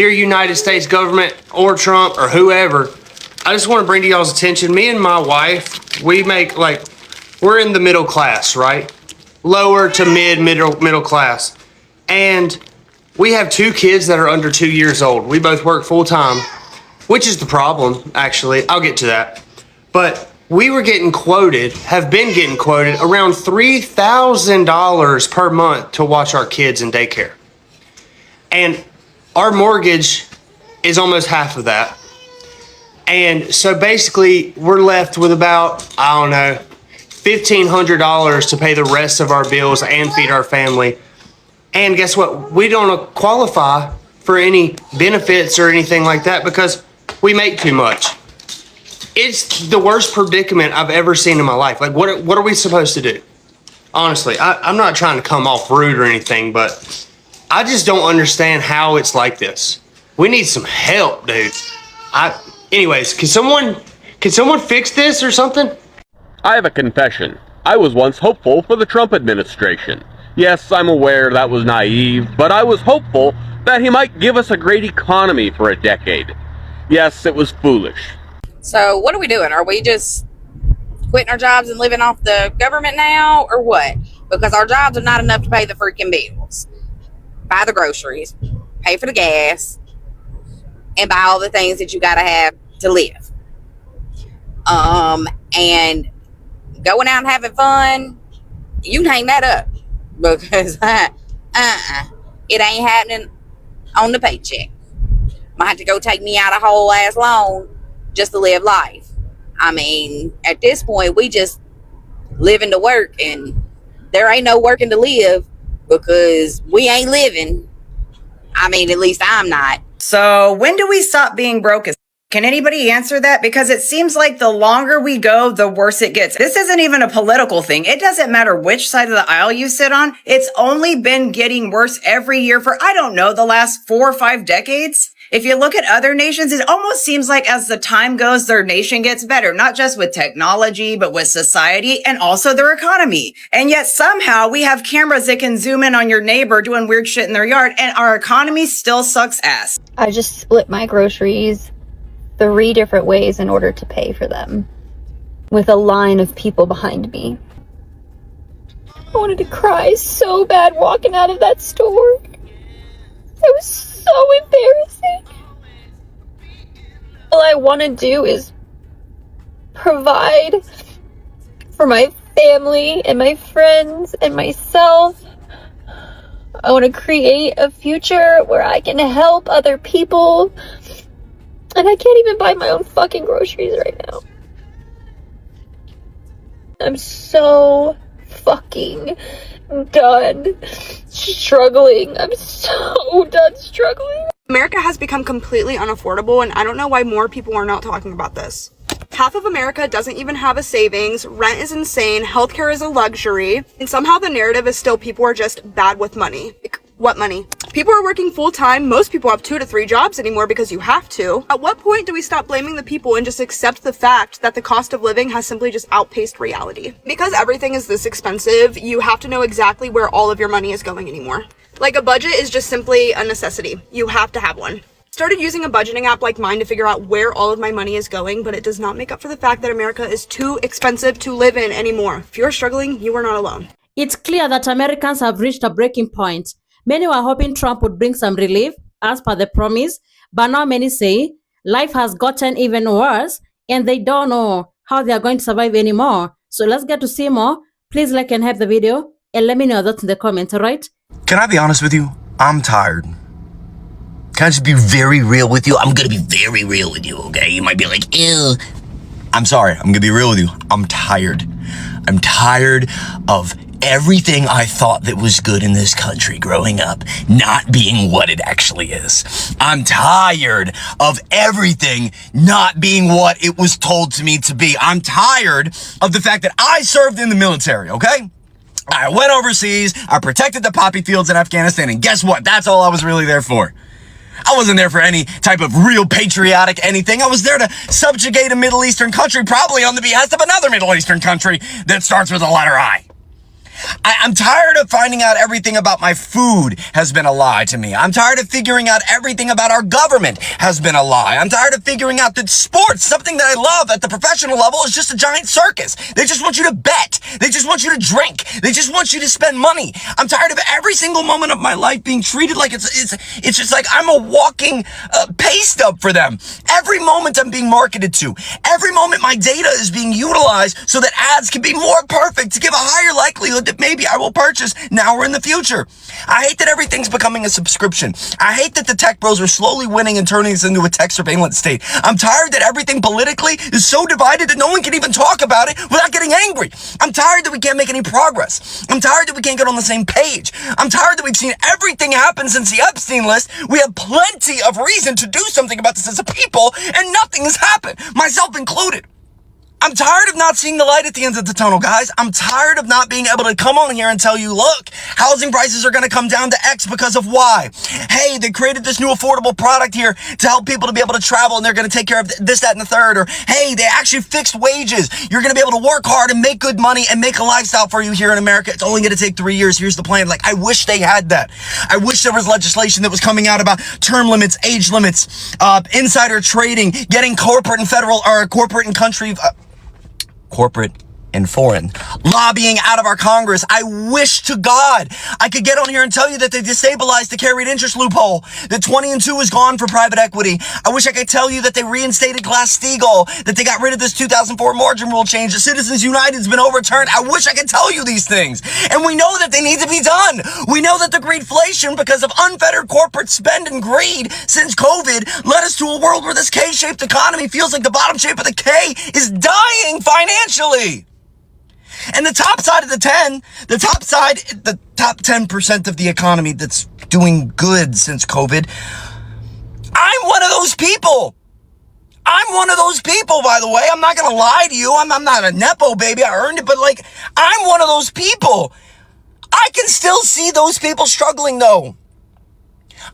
dear United States government or Trump or whoever, I just want to bring to y'all's attention, me and my wife, we make we're in the middle class, right? Lower to middle class. And we have 2 kids that are under 2 years old. We both work full time, which is the problem, actually. I'll get to that. But we were have been getting quoted around $3,000 per month to watch our kids in daycare. And our mortgage is almost half of that. And so basically we're left with about, I don't know, $1,500 to pay the rest of our bills and feed our family. And guess what? We don't qualify for any benefits or anything like that because we make too much. It's the worst predicament I've ever seen in my life. Like, what are we supposed to do? Honestly, I'm not trying to come off rude or anything, but I just don't understand how it's like this. We need some help, dude. Anyways, can someone fix this or something? I have a confession. I was once hopeful for the Trump administration. Yes, I'm aware that was naive, but I was hopeful that he might give us a great economy for a decade. Yes, it was foolish. So what are we doing? Are we just quitting our jobs and living off the government now, or what? Because our jobs are not enough to pay the freaking bills, buy the groceries, pay for the gas, and buy all the things that you gotta have to live. And going out and having fun, you can hang that up because it ain't happening on the paycheck. Might have to go take me out a whole ass loan just to live life. I mean, at this point, we just living to work, and there ain't no working to live because we ain't living. I mean, at least I'm not. So when do we stop being broke? Can anybody answer that? Because it seems like the longer we go, the worse it gets. This isn't even a political thing. It doesn't matter which side of the aisle you sit on. It's only been getting worse every year for, I don't know, the last 4 or 5 decades. If you look at other nations, it almost seems like as the time goes, their nation gets better, not just with technology, but with society and also their economy. And yet somehow we have cameras that can zoom in on your neighbor doing weird shit in their yard, and our economy still sucks ass. I just split my groceries 3 different ways in order to pay for them, with a line of people behind me. I wanted to cry so bad walking out of that store. It was so embarrassing. All I want to do is provide for my family and my friends and myself. I want to create a future where I can help other people. And I can't even buy my own fucking groceries right now. I'm so fucking done struggling. I'm so done struggling. America has become completely unaffordable, and I don't know why more people are not talking about this. Half of America doesn't even have a savings, rent is insane, healthcare is a luxury, and somehow the narrative is still people are just bad with money. Like, what money? People are working full-time. Most people have 2 to 3 jobs anymore because you have to. At what point do we stop blaming the people and just accept the fact that the cost of living has simply just outpaced reality? Because everything is this expensive, you have to know exactly where all of your money is going anymore. Like, a budget is just simply a necessity. You have to have one. Started using a budgeting app like mine to figure out where all of my money is going, but it does not make up for the fact that America is too expensive to live in anymore. If you're struggling, you are not alone. It's clear that Americans have reached a breaking point. Many were hoping Trump would bring some relief, as per the promise, but now many say life has gotten even worse and they don't know how they are going to survive anymore. So let's get to see more. Please like and help the video and let me know that in the comments, alright? Can I be honest with you? I'm tired. Can I just be very real with you? I'm gonna be very real with you, okay? You might be like, ew. I'm sorry, I'm gonna be real with you. I'm tired. I'm tired of everything I thought that was good in this country growing up not being what it actually is. I'm tired of everything not being what it was told to me to be. I'm tired of the fact that I served in the military, okay? I went overseas, I protected the poppy fields in Afghanistan, and guess what? That's all I was really there for. I wasn't there for any type of real patriotic anything. I was there to subjugate a Middle Eastern country, probably on the behest of another Middle Eastern country that starts with the letter I. I'm tired of finding out everything about my food has been a lie to me. I'm tired of figuring out everything about our government has been a lie. I'm tired of figuring out that sports, something that I love at the professional level, is just a giant circus. They just want you to bet. They just want you to drink. They just want you to spend money. I'm tired of every single moment of my life being treated like it's just like I'm a walking pay stub for them. Every moment I'm being marketed to. Every moment my data is being utilized so that ads can be more perfect to give a higher likelihood that maybe I will purchase now or in the future. I hate that everything's becoming a subscription. I hate that the tech bros are slowly winning and turning this into a tech surveillance state. I'm tired that everything politically is so divided that no one can even talk about it without getting angry. I'm tired that we can't make any progress. I'm tired that we can't get on the same page. I'm tired that we've seen everything happen since the Epstein list. We have plenty of reason to do something about this as a people, and nothing has happened, myself included. I'm tired of not seeing the light at the end of the tunnel, guys. I'm tired of not being able to come on here and tell you, look, housing prices are going to come down to X because of Y. Hey, they created this new affordable product here to help people to be able to travel, and they're going to take care of this, that, and the third. Or, hey, they actually fixed wages. You're going to be able to work hard and make good money and make a lifestyle for you here in America. It's only going to take 3 years. Here's the plan. Like, I wish they had that. I wish there was legislation that was coming out about term limits, age limits, insider trading, getting corporate and federal, or corporate and country, corporate and foreign lobbying out of our Congress. I wish to God I could get on here and tell you that they destabilized the carried interest loophole, that 20 and 2 is gone for private equity. I wish I could tell you that they reinstated Glass-Steagall, that they got rid of this 2004 margin rule change, that Citizens United's been overturned. I wish I could tell you these things. And we know that they need to be done. We know that the greedflation, because of unfettered corporate spend and greed since COVID, led us to a world where this K-shaped economy feels like the bottom shape of the K is dying financially. And the top side of the top 10% of the economy that's doing good since COVID, I'm one of those people. I'm one of those people, by the way. I'm not going to lie to you. I'm not a Nepo baby. I earned it, but like, I'm one of those people. I can still see those people struggling though.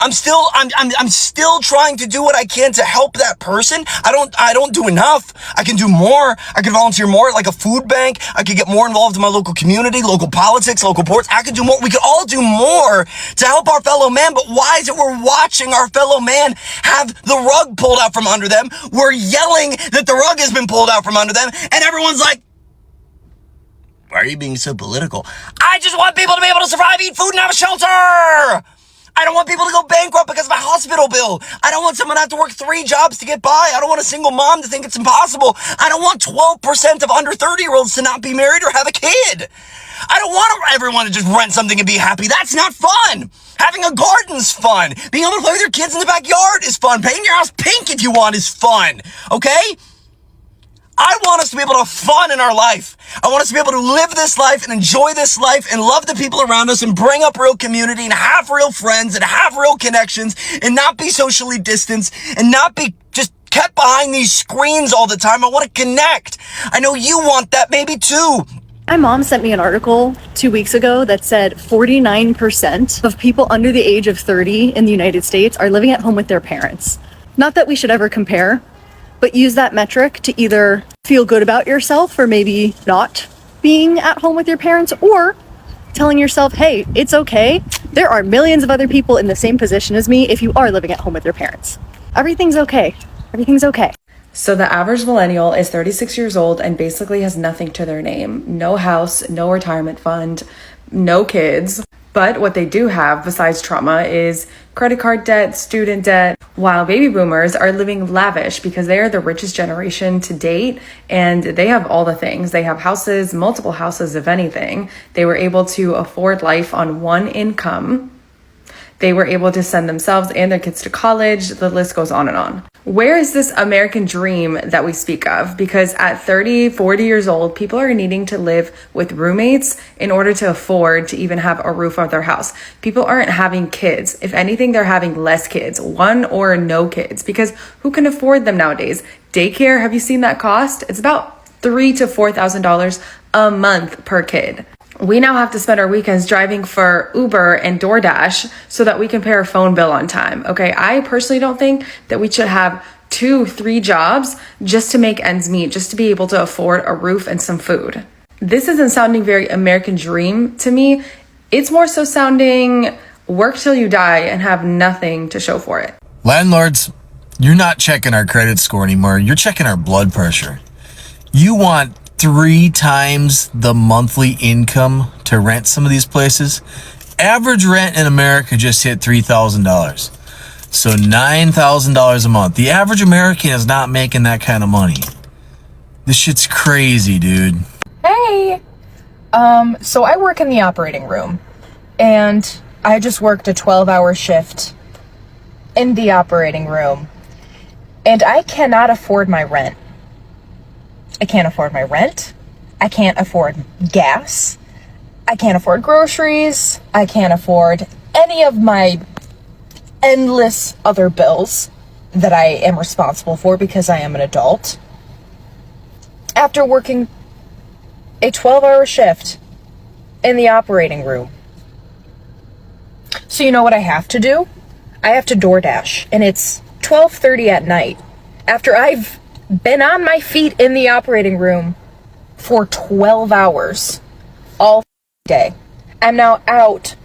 I'm still trying to do what I can to help that person. I don't do enough. I can do more. I can volunteer more at like a food bank. I could get more involved in my local community, local politics, local boards. I could do more. We could all do more to help our fellow man. But why is it we're watching our fellow man have the rug pulled out from under them? We're yelling that the rug has been pulled out from under them, and everyone's like, why are you being so political? I just want people to be able to survive, eat food, and have a shelter. I don't want people to go bankrupt because of a hospital bill. I don't want someone to have to work 3 jobs to get by. I don't want a single mom to think it's impossible. I don't want 12% of under 30-year-olds to not be married or have a kid. I don't want everyone to just rent something and be happy. That's not fun. Having a garden's fun. Being able to play with your kids in the backyard is fun. Painting your house pink if you want is fun. Okay? I want us to be able to have fun in our life. I want us to be able to live this life and enjoy this life and love the people around us and bring up real community and have real friends and have real connections and not be socially distanced and not be just kept behind these screens all the time. I want to connect. I know you want that maybe too. My mom sent me an article 2 weeks ago that said 49% of people under the age of 30 in the United States are living at home with their parents. Not that we should ever compare, but use that metric to either feel good about yourself or maybe not being at home with your parents, or telling yourself, hey, it's okay. There are millions of other people in the same position as me if you are living at home with your parents. Everything's okay. Everything's okay. So the average millennial is 36 years old and basically has nothing to their name. No house, no retirement fund, no kids. But what they do have besides trauma is credit card debt, student debt, while baby boomers are living lavish because they are the richest generation to date and they have all the things. They have houses, multiple houses, if anything. They were able to afford life on one income. They were able to send themselves and their kids to college. The list goes on and on. Where is this American dream that we speak of? Because at 30, 40 years old, people are needing to live with roommates in order to afford to even have a roof over their house. People aren't having kids. If anything, they're having less kids, 1 or no kids, because who can afford them nowadays? Daycare, have you seen that cost? It's about $3,000 to $4,000 a month per kid. We now have to spend our weekends driving for Uber and DoorDash so that we can pay our phone bill on time. Okay, I personally don't think that we should have 2, 3 jobs just to make ends meet, just to be able to afford a roof and some food. This isn't sounding very American dream to me. It's more so sounding work till you die and have nothing to show for it. Landlords, you're not checking our credit score anymore. You're checking our blood pressure. You want 3 times the monthly income to rent some of these places? Average rent in America just hit $3,000. So $9,000 a month. The average American is not making that kind of money. This shit's crazy, dude. Hey! So I work in the operating room, and I just worked a 12-hour shift in the operating room, and I cannot afford my rent. I can't afford my rent. I can't afford gas. I can't afford groceries. I can't afford any of my endless other bills that I am responsible for because I am an adult. After working a 12-hour shift in the operating room. So you know what I have to do? I have to DoorDash, and it's 12:30 at night. After I've been on my feet in the operating room for 12 hours all day. I'm now out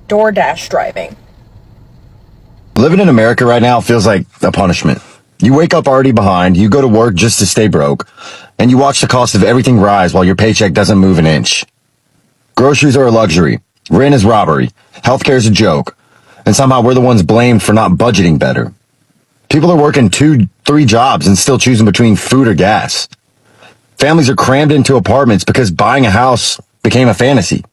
DoorDash driving. Living in America right now feels like a punishment. You wake up already behind, you go to work just to stay broke, and you watch the cost of everything rise while your paycheck doesn't move an inch. Groceries are a luxury, rent is robbery, healthcare is a joke, and somehow we're the ones blamed for not budgeting better. People are working 2-3 jobs and still choosing between food or gas. Families are crammed into apartments because buying a house became a fantasy.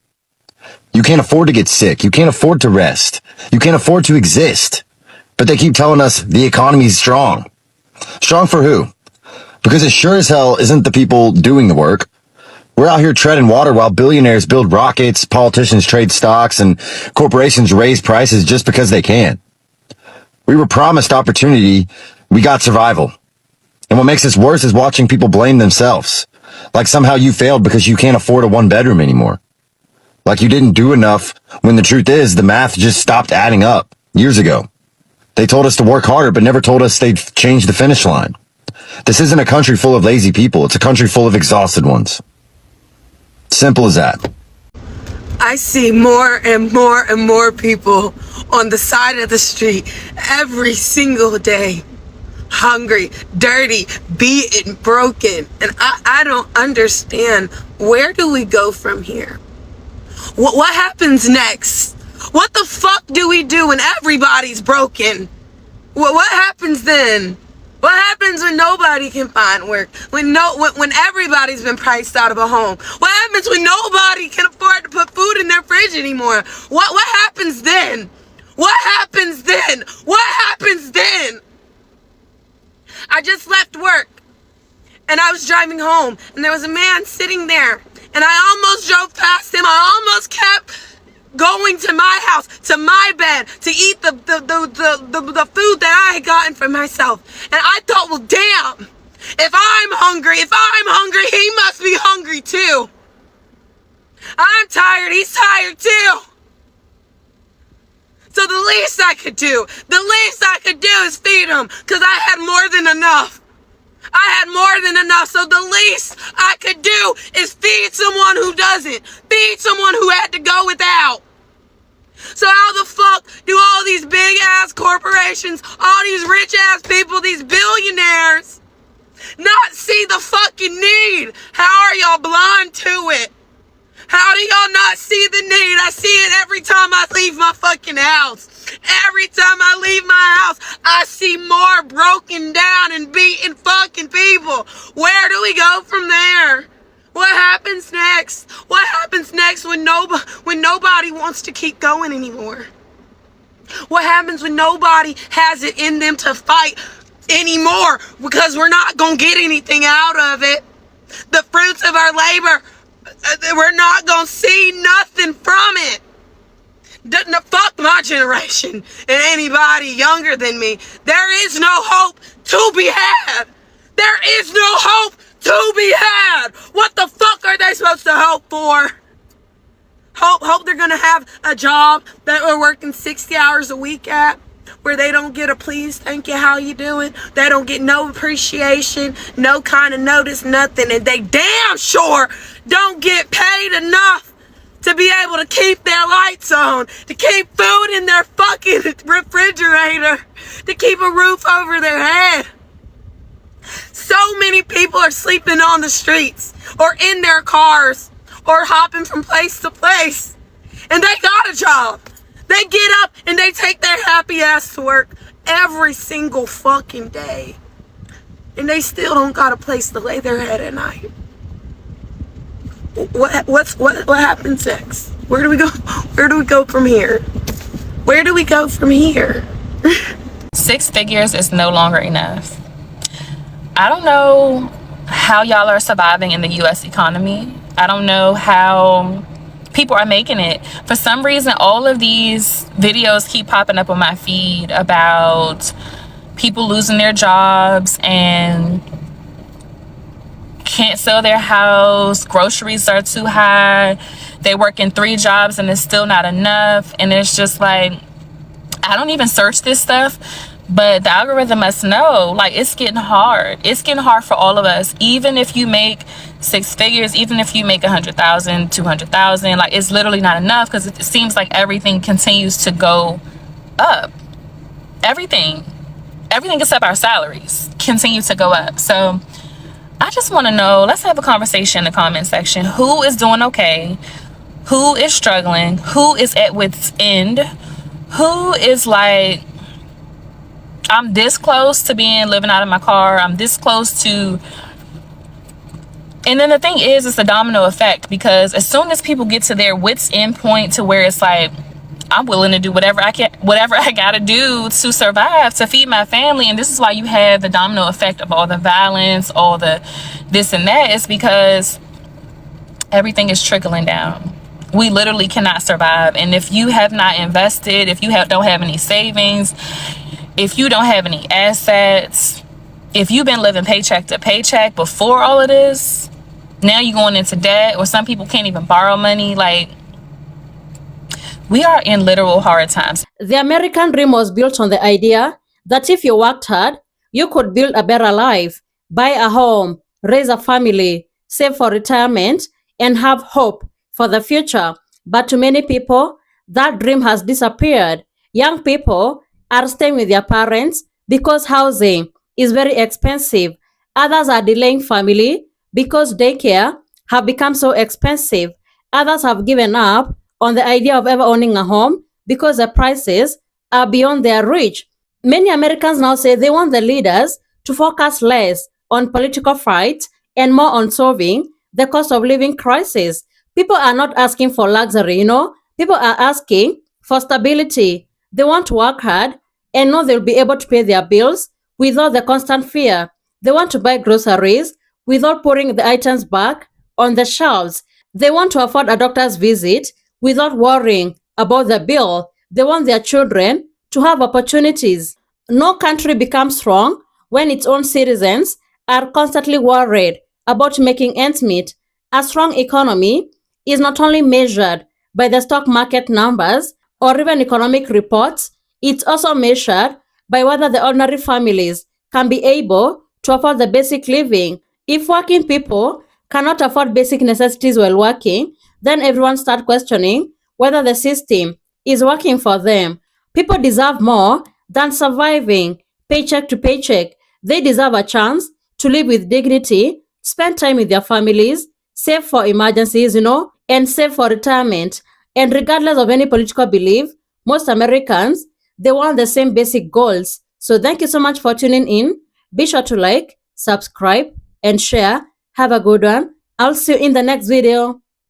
You can't afford to get sick, you can't afford to rest, you can't afford to exist. But they keep telling us the economy's strong. Strong for who? Because it sure as hell isn't the people doing the work. We're out here treading water while billionaires build rockets, politicians trade stocks, and corporations raise prices just because they can. We were promised opportunity, we got survival. And what makes this worse is watching people blame themselves. Like somehow you failed because you can't afford a 1-bedroom anymore. Like you didn't do enough when the truth is the math just stopped adding up years ago. They told us to work harder, but never told us they'd change the finish line. This isn't a country full of lazy people. It's a country full of exhausted ones. Simple as that. I see more and more and more people on the side of the street every single day. Hungry, dirty, beaten, broken. And I don't understand. Where do we go from here? What happens next? What the fuck do we do when everybody's broken? What happens then? What happens when nobody can find work? When everybody's been priced out of a home? What happens when nobody can afford to put food in their fridge anymore? What happens then? What happens then? What happens then? I just left work and I was driving home and there was a man sitting there and I almost drove past him. I almost kept going to my house, to my bed, to eat the food that I had gotten for myself. And I thought, well, damn, if I'm hungry, he must be hungry too. I'm tired, he's tired too. So the least I could do is feed him, because I had more than enough. So the least I could do is feed someone who doesn't. Feed someone who had to go without. So how the fuck do all these big ass corporations, all these rich ass people, these billionaires, not see the fucking need? How are y'all blind to it? How do y'all not see the need? I see it every time I leave my fucking house. Every time I leave my house, I see more broken down and beaten fucking people. Where do we go from there? What happens next? What happens next when nobody wants to keep going anymore? What happens when nobody has it in them to fight anymore? Because we're not going to get anything out of it. The fruits of our labor, we're not going to see nothing from it. Fuck my generation and anybody younger than me. There is no hope to be had. There is no hope to be had. What the fuck are they supposed to hope for? Hope they're gonna have a job that we're working 60 hours a week at? where they don't get a please, thank you, how you doing? They don't get no appreciation, no kind of notice, nothing. And they damn sure don't get paid enough to be able to keep their lights on, to keep food in their fucking refrigerator, to keep a roof over their head. So many people are sleeping on the streets or in their cars or hopping from place to place. And they got a job. They get up and they take their happy ass to work every single fucking day. And they still don't got a place to lay their head at night. What happens next? Where do we go? Where do we go from here? Where do we go from here? 6 figures is no longer enough. I don't know how y'all are surviving in the US economy. I don't know how people are making it. For some reason, all of these videos keep popping up on my feed about people losing their jobs and can't sell their house, groceries are too high, they work in 3 jobs and it's still not enough. And it's just like, I don't even search this stuff, but the algorithm must know, like, it's getting hard. It's getting hard for all of us. Even if you make 6 figures, even if you make 100,000, 200,000, like, it's literally not enough, because it seems like everything continues to go up. Everything except our salaries continue to go up. So I just want to know, let's have a conversation in the comment section. Who is doing okay? Who is struggling? Who is at wit's end? Who is like, I'm this close to living out of my car. I'm this close to. And then the thing is, it's a domino effect, because as soon as people get to their wit's end point, to where it's like, I'm willing to do whatever I gotta do to survive, to feed my family. And this is why you have the domino effect of all the violence, all the this and that. It's because everything is trickling down. We literally cannot survive. And if you have not invested, if you don't have any savings, if you don't have any assets, if you've been living paycheck to paycheck before all of this, now you're going into debt, or some people can't even borrow money. Like, we are in literal hard times. The American dream was built on the idea that if you worked hard, you could build a better life, buy a home, raise a family, save for retirement, and have hope for the future. But to many people, that dream has disappeared. Young people are staying with their parents because housing is very expensive. Others are delaying family because daycare have become so expensive. Others have given up on the idea of ever owning a home because the prices are beyond their reach. Many Americans now say they want the leaders to focus less on political fights and more on solving the cost of living crisis. People are not asking for luxury, People are asking for stability. They want to work hard and know they'll be able to pay their bills without the constant fear. They want to buy groceries without putting the items back on the shelves. They want to afford a doctor's visit without worrying about the bill. They want their children to have opportunities. No country becomes strong when its own citizens are constantly worried about making ends meet. A strong economy is not only measured by the stock market numbers or even economic reports, it's also measured by whether the ordinary families can be able to afford the basic living. If working people cannot afford basic necessities while working, then everyone starts questioning whether the system is working for them. People deserve more than surviving paycheck to paycheck. They deserve a chance to live with dignity, spend time with their families, save for emergencies, and save for retirement. And regardless of any political belief, most Americans, they want the same basic goals. So thank you so much for tuning in. Be sure to like, subscribe, and share. Have a good one. I'll see you in the next video.